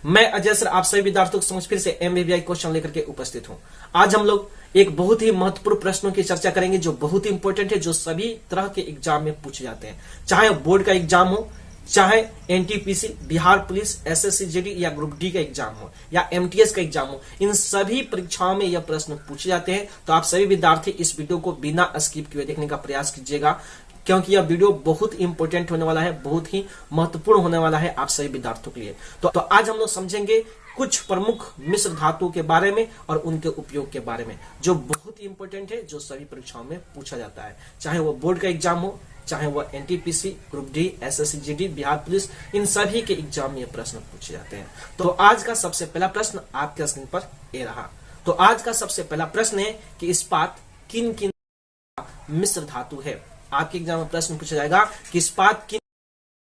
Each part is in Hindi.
मैं अजय सर आप सभी विद्यार्थियों को समझ फिर से एमबीबीआई क्वेश्चन लेकर के उपस्थित हूं। आज हम लोग एक बहुत ही महत्वपूर्ण प्रश्नों की चर्चा करेंगे जो बहुत ही इंपॉर्टेंट है, जो सभी तरह के एग्जाम में पूछे जाते हैं, चाहे बोर्ड का एग्जाम हो, चाहे NTPC, Bihar police, SSC GD या ग्रुप डी का एग्जाम हो या एमटीएस का एग्जाम हो, इन सभी परीक्षाओं में यह प्रश्न पूछे जाते हैं। तो आप सभी विद्यार्थी इस वीडियो को बिना स्किप किए देखने का प्रयास कीजिएगा, क्योंकि यह वीडियो बहुत इंपॉर्टेंट होने वाला है, बहुत ही महत्वपूर्ण होने वाला है आप सभी विद्यार्थियों के लिए। तो आज हम लोग समझेंगे कुछ प्रमुख मिश्र धातुओं के बारे में और उनके उपयोग के बारे में, जो बहुत ही इंपॉर्टेंट है, जो सभी परीक्षाओं में पूछा जाता है, चाहे वो बोर्ड का एग्जाम हो, चाहे वो NTPC, group D, SSC GD, Bihar police, इन सभी के एग्जाम में ये प्रश्न पूछे जाते हैं। तो आज का सबसे पहला प्रश्न आपके स्क्रीन पर ये रहा। तो आज का सबसे पहला प्रश्न है कि इस्पात किन किन मिश्र धातु है। आपके एग्जाम में प्रश्न पूछा जाएगा कि इस्पात किन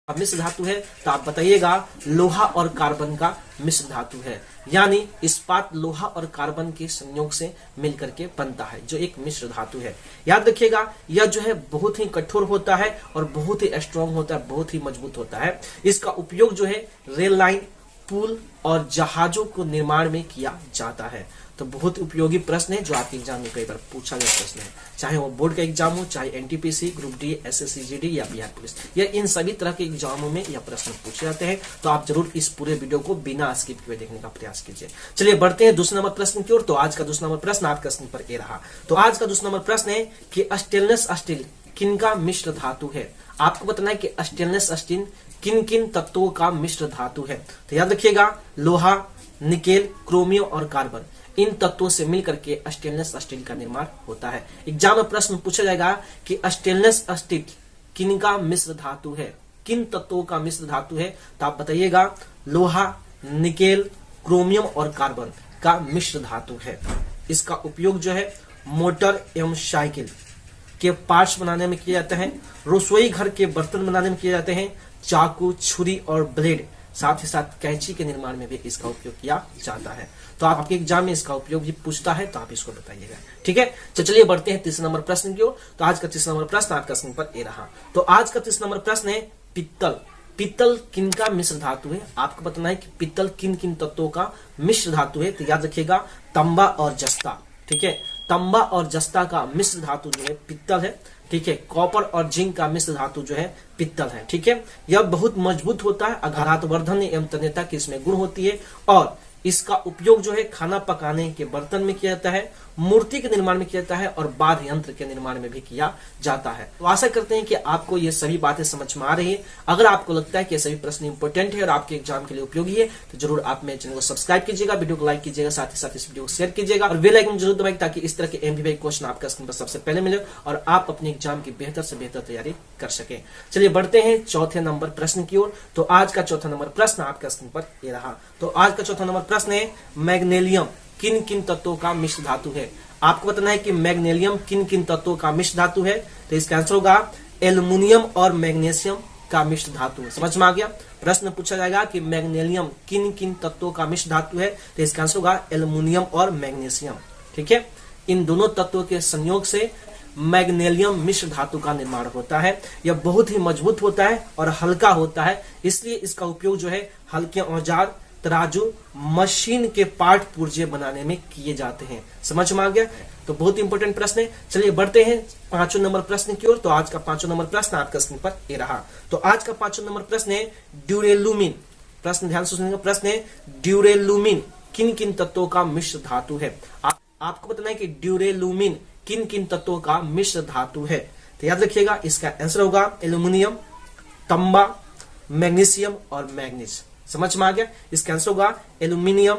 मिश्र धातु है, तो आप बताइएगा लोहा और कार्बन का मिश्र धातु है। यानी इस्पात लोहा और कार्बन के संयोग से मिलकर के बनता है, जो एक मिश्र धातु है। याद रखिएगा, यह जो है बहुत ही कठोर होता है और बहुत ही स्ट्रॉन्ग होता है, बहुत ही मजबूत होता है। इसका उपयोग जो है रेल लाइन, पुल और जहाजों को निर्माण में किया जाता है। तो बहुत उपयोगी प्रश्न है, जो आपके एग्जाम में कई बार पूछा गया प्रश्न है, चाहे वो बोर्ड का एग्जाम हो, चाहे NTPC, group D, SSC GD या बिहार पुलिस, या इन सभी तरह के एग्जामों में यह प्रश्न पूछे जाते हैं। तो आप जरूर इस पूरे वीडियो को बिना स्किप किए देखने का प्रयास कीजिए। चलिए बढ़ते हैं दूसरे नंबर प्रश्न की ओर। तो आज का दूसरा नंबर प्रश्न आपका स्क्रीन पर ये रहा। तो आज का दूसरा नंबर प्रश्न है कि स्टेनलेस स्टील किनका मिश्र धातु है। आपको बताना है कि स्टेनलेस स्टील किन किन तत्वों का मिश्र धातु है। तो याद रखिएगा, लोहा, निकेल, क्रोमियम और कार्बन, इन तत्वों से मिलकर के स्टेनलेस स्टील का निर्माण होता है। एग्जाम में प्रश्न पूछा जाएगा कि स्टेनलेस स्टील किनका मिश्र धातु है, किन तत्वों का मिश्र धातु है। तो आप बताइएगा लोहा, निकेल, क्रोमियम और कार्बन का मिश्र धातु है। इसका उपयोग जो है मोटर एवं साइकिल के पार्ट्स बनाने में किया जाता है, रसोई घर के बर्तन बनाने में किए जाते हैं, चाकू, छुरी और ब्लेड, साथ ही साथ कैंची के निर्माण में भी इसका उपयोग किया जाता है। तो आपके एग्जाम में इसका उपयोग भी पूछता है, तो आप इसको बताइएगा, ठीक है। तो चलिए बढ़ते हैं तीसरे नंबर प्रश्न की ओर। तो आज का तीसरा नंबर प्रश्न आपका स्क्रीन पर ये रहा। तो आज का तीसरा नंबर प्रश्न है पित्तल। पित्तल किनका मिश्र धातु है। आपको बताना है कि पित्तल किन किन तत्वों का मिश्र धातु है। तो याद रखिएगा, तांबा और जस्ता, ठीक है। तांबा और जस्ता का मिश्र धातु जो है पित्तल है, ठीक है। कॉपर और जिंक का मिश्र धातु जो है पित्तल है, ठीक है। यह बहुत मजबूत होता है, आघातवर्धन एवं तन्यता की इसमें गुण होती है, और इसका उपयोग जो है खाना पकाने के बर्तन में किया जाता है, मूर्ति के निर्माण में किया जाता है और वाद्य यंत्र के निर्माण में भी किया जाता है। तो आशा करते हैं कि आपको ये सभी बातें समझ में आ रही है। अगर आपको लगता है कि ये सभी प्रश्न इंपॉर्टेंट है और आपके एग्जाम के लिए उपयोगी है, तो जरूर आप मेरे चैनल को सब्सक्राइब कीजिएगा, वीडियो को लाइक कीजिएगा, साथ ही साथ इस वीडियो को शेयर कीजिएगा और बेल आइकन जरूर दबाइए, ताकि इस तरह के एमबीबीआई क्वेश्चन आपका स्क्रीन पर सबसे पहले मिले और आप अपने एग्जाम की बेहतर से बेहतर तैयारी कर सके। चलिए बढ़ते हैं चौथे नंबर प्रश्न की ओर। तो आज का चौथा नंबर प्रश्न आपका स्क्रीन पर ये रहा। तो आज का चौथा नंबर प्रश्न है मैग्नीशियम किन किन तत्वों का मिश्र धातु है। आपको बताना है कि मैग्नीशियम किन किन तत्वों का मिश्र धातु है। तो इसका आंसर होगा एल्युमिनियम और मैग्नीशियम का मिश्र धातु है। समझ में आ गया। प्रश्न पूछा जाएगा कि मैग्नीशियम किन किन तत्वों का मिश्र धातु है। तो इसका आंसर होगा एल्युमिनियम और मैग्नीशियम, ठीक है। इन दोनों तत्वों के संयोग से मैग्नीशियम मिश्र धातु का निर्माण होता है। यह बहुत ही मजबूत होता है और हल्का होता है, इसलिए इसका उपयोग जो है हल्के औजार, तराजू, मशीन के पार्ट पुर्जे बनाने में किए जाते हैं। समझ में आ गया। तो बहुत इंपॉर्टेंट प्रश्न है। चलिए बढ़ते हैं पांचों नंबर प्रश्न की ओर। तो आज का पांचों नंबर प्रश्न आपका स्क्रीन पर ये रहा। तो आज का पांचों नंबर प्रश्न है ड्यूरेलुमिन। प्रश्न ध्यान से सुनिएगा। प्रश्न है ड्यूरेलुमिन किन किन तत्वों का मिश्र धातु है। आपको बताना है कि ड्यूरेलुमिन किन किन तत्वों का मिश्र धातु है। तो याद रखिएगा, इसका आंसर होगा एल्युमिनियम, तांबा, मैग्नीशियम और मैग्नीज। समझ में आ गया। इसका आंसर होगा एल्युमिनियम,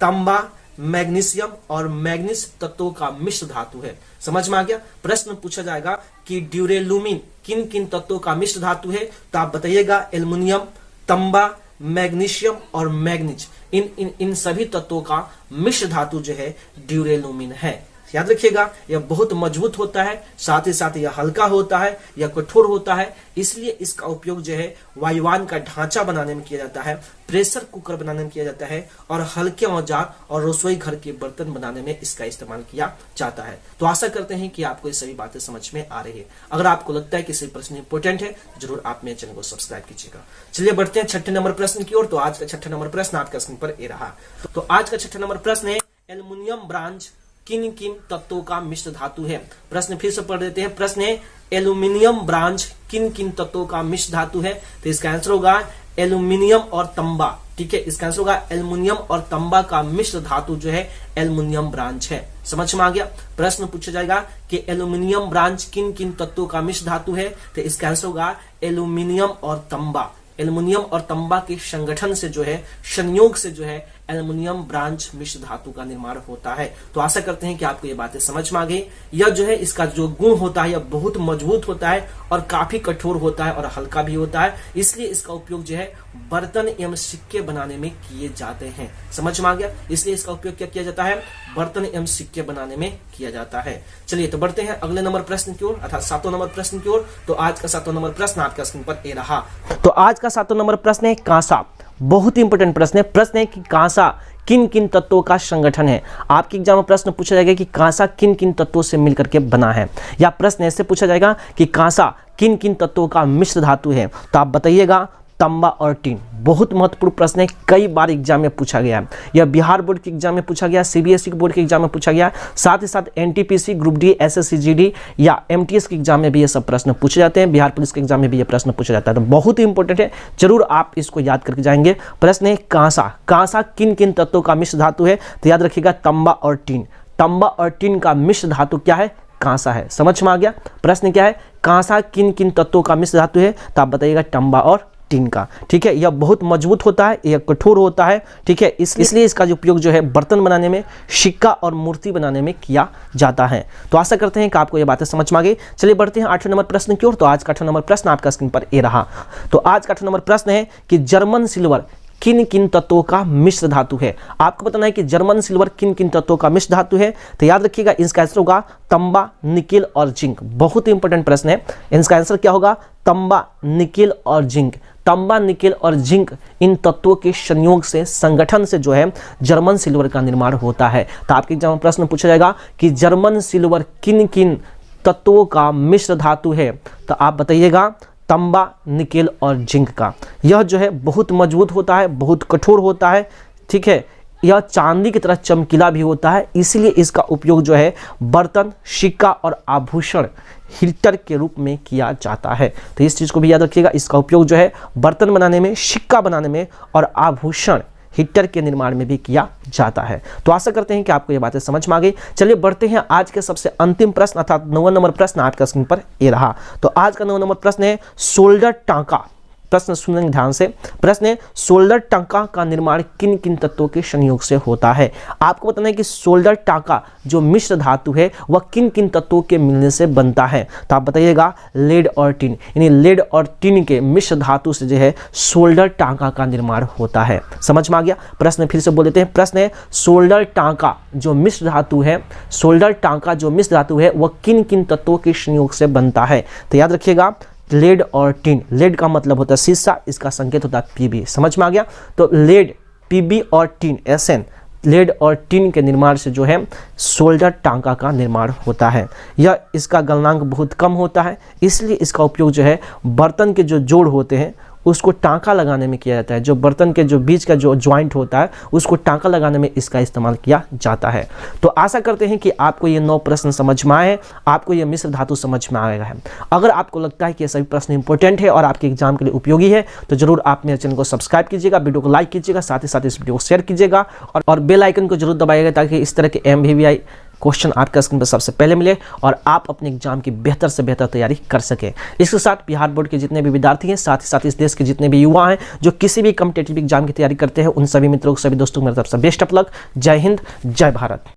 तांबा, मैग्नीशियम और मैग्नीज तत्वों का मिश्र धातु है। समझ में आ गया। प्रश्न पूछा जाएगा कि ड्यूरेलुमिन किन किन तत्वों का मिश्र धातु है। तो आप बताइएगा एल्युमिनियम, तांबा, मैग्नीशियम और मैग्नीज, इन सभी तत्वों का मिश्र धातु जो है ड्यूरेलुमिन है। याद रखिएगा, यह बहुत मजबूत होता है, साथ ही साथ यह हल्का होता है, यह कठोर होता है। इसलिए इसका उपयोग जो है वायुयान का ढांचा बनाने में किया जाता है, प्रेशर कुकर बनाने में किया जाता है और हल्के औजार और रसोई घर के बर्तन बनाने में इसका इस्तेमाल किया जाता है। तो आशा करते हैं कि आपको ये सभी बातें समझ में आ रही है। अगर आपको लगता है कि सभी प्रश्न इंपॉर्टेंट है तो जरूर आप मेरे चैनल को सब्सक्राइब कीजिएगा। चलिए बढ़ते हैं 6ठे नंबर प्रश्न की ओर। तो आज का 6ठा नंबर प्रश्न आपका स्क्रीन पर ये रहा। तो आज का 6ठा नंबर प्रश्न है, एल्युमिनियम ब्रांज किन किन तत्वों का मिश्र धातु है। प्रश्न फिर से पढ़ देते हैं। प्रश्न है, एल्युमिनियम ब्रांज किन किन तत्वों का मिश्र धातु है। तो इसका आंसर होगा एल्युमिनियम और तांबा। ठीक है, इसका आंसर होगा एल्युमिनियम और तांबा का मिश्र धातु जो है एल्युमिनियम ब्रांज है। समझ में आ गया। प्रश्न पूछा जाएगा कि एल्युमिनियम ब्रांज किन किन तत्वों का मिश्र धातु है। तो इसका आंसर होगा एल्युमिनियम और तांबा। एल्युमिनियम और तांबा के संगठन से जो है, संयोग से जो है एल्युमिनियम ब्रांज मिश्र धातु का निर्माण होता है। तो आशा करते हैं कि आपको ये बातें समझ में आ गई। यह जो है इसका जो गुण होता है यह बहुत मजबूत होता है और काफी कठोर होता है और हल्का भी होता है। इसलिए इसका उपयोग जो है बर्तन एवं सिक्के बनाने में किए जाते हैं। समझ में आ गया। इसलिए इसका उपयोग क्या किया जाता है, बर्तन एवं सिक्के बनाने में किया जाता है। चलिए तो बढ़ते हैं अगले नंबर प्रश्न की ओर, अर्थात 7वां नंबर प्रश्न की ओर। तो आज का 7वां नंबर प्रश्न आपका स्क्रीन पर ये रहा। तो आज का 7वां नंबर प्रश्न है कांसा। बहुत ही इंपॉर्टेंट प्रश्न है। प्रश्न है कि कांसा किन किन तत्वों का संगठन है। आपके एग्जाम में प्रश्न पूछा जाएगा कि कांसा किन किन तत्वों से मिलकर के बना है, या प्रश्न ऐसे पूछा जाएगा कि कांसा किन किन तत्वों का मिश्र धातु है। तो आप बताइएगा तांबा और टीन। बहुत महत्वपूर्ण प्रश्न है, कई बार एग्जाम में पूछा गया है। यह बिहार बोर्ड के एग्जाम में पूछा गया, सीबीएसई बोर्ड के एग्जाम में पूछा गया, साथ ही साथ NTPC, group D, SSC GD या एमटीएस के एग्जाम में भी ये सब प्रश्न पूछे जाते हैं। बिहार पुलिस के एग्जाम में भी ये प्रश्न पूछा जाता है। तो बहुत ही इंपॉर्टेंट है, जरूर आप इसको याद करके जाएंगे। प्रश्न है कांसा। कांसा किन किन तत्वों का मिश्र धातु है। तो याद रखिएगा तांबा और टीन। तांबा और टीन का मिश्र धातु क्या है, कांसा है। समझ में आ गया। प्रश्न क्या है, कांसा किन किन तत्वों का मिश्र धातु है। तो आप बताइएगा तांबा और टीन का। ठीक है, यह बहुत मजबूत होता है, यह कठोर होता है। ठीक है, इसलिए इसका जो उपयोग जो है बर्तन बनाने में, सिक्का और मूर्ति बनाने में किया जाता है। तो आशा करते हैं कि आपको ये बातें समझ में आ गई। चलिए बढ़ते हैं 8वें नंबर प्रश्न की ओर। तो आज का 8वां नंबर प्रश्न आपका स्क्रीन पर ये रहा। तो आज का 8वां नंबर प्रश्न है कि जर्मन सिल्वर किन किन तत्वों का मिश्र धातु है। आपको बताना है कि जर्मन सिल्वर किन किन तत्वों का मिश्र धातु है। तो याद रखिएगा इसका आंसर होगा तांबा, निकेल और जिंक। बहुत ही इंपॉर्टेंट प्रश्न है। इसका आंसर क्या होगा, तांबा, निकेल और जिंक। तांबा, निकेल और जिंक इन तत्वों के संयोग से, संगठन से जो है जर्मन सिल्वर का निर्माण होता है। तो आपके एग्जाम में प्रश्न पूछा जाएगा कि जर्मन सिल्वर किन किन तत्वों का मिश्र धातु है। तो आप बताइएगा तांबा, निकेल और जिंक का। यह जो है बहुत मजबूत होता है, बहुत कठोर होता है। ठीक है, यह चांदी की तरह चमकीला भी होता है। इसलिए इसका उपयोग जो है बर्तन, सिक्का और आभूषण, हीटर के रूप में किया जाता है। तो इस चीज को भी याद रखिएगा। इसका उपयोग जो है बर्तन बनाने में, सिक्का बनाने में और आभूषण, हीटर के निर्माण में भी किया जाता है। तो आशा करते हैं कि आपको ये बातें समझ में आ गई। चलिए बढ़ते हैं आज के सबसे अंतिम प्रश्न, अर्थात 9वां नंबर प्रश्न आपका स्क्रीन पर ये रहा। तो आज का 9वां नंबर प्रश्न है शोल्डर टांका। प्रश्न सुनेंगे ध्यान से। प्रश्न है शोल्डर टांका का निर्माण किन किन तत्वों के संयोग से होता है। आपको बताना है कि शोल्डर टांका जो मिश्र धातु है वह किन किन तत्वों के मिलने से बनता है। तो आप बताइएगा लेड और टिन, यानी लेड और टिन के मिश्र धातु से जो है शोल्डर टांका का निर्माण होता है। समझ में आ गया। प्रश्न फिर से बोल देते हैं। प्रश्न है शोल्डर टांका जो मिश्र धातु है, शोल्डर टांका जो मिश्र धातु है वह किन किन तत्वों के संयोग से बनता है। तो याद रखिएगा लेड और टिन। लेड का मतलब होता है शीशा, इसका संकेत होता है पीबी। समझ में आ गया। तो लेड, पीबी और टिन, एसएन, लेड और टिन के निर्माण से जो है शोल्डर टांका का निर्माण होता है। यह इसका गलनांक बहुत कम होता है, इसलिए इसका उपयोग जो है बर्तन के जो जोड़ होते हैं उसको टांका लगाने में किया जाता है। जो बर्तन के जो बीच का जो ज्वाइंट होता है उसको टांका लगाने में इसका इस्तेमाल किया जाता है। तो आशा करते हैं कि आपको ये 9 प्रश्न समझ में आए, आपको ये मिश्र धातु समझ में आएगा है। अगर आपको लगता है कि ये सभी प्रश्न इंपॉर्टेंट है और आपके एग्जाम के लिए उपयोगी है तो जरूर आप मेरे चैनल को सब्सक्राइब कीजिएगा, वीडियो को लाइक कीजिएगा, साथ ही साथ इस वीडियो को शेयर कीजिएगा और बेल आइकन को जरूर दबाइएगा ताकि इस तरह के MVVI क्वेश्चन आपका स्क्रीन पर सबसे पहले मिले और आप अपने एग्जाम की बेहतर से बेहतर तैयारी कर सकें। इसके साथ बिहार बोर्ड के जितने भी विद्यार्थी हैं, साथ ही साथ इस देश के जितने भी युवा हैं जो किसी भी कॉम्पिटिटिव एग्जाम की तैयारी करते हैं, उन सभी मित्रों को, सभी दोस्तों को मेरी तरफ से बेस्ट ऑफ लक। जय हिंद, जय भारत।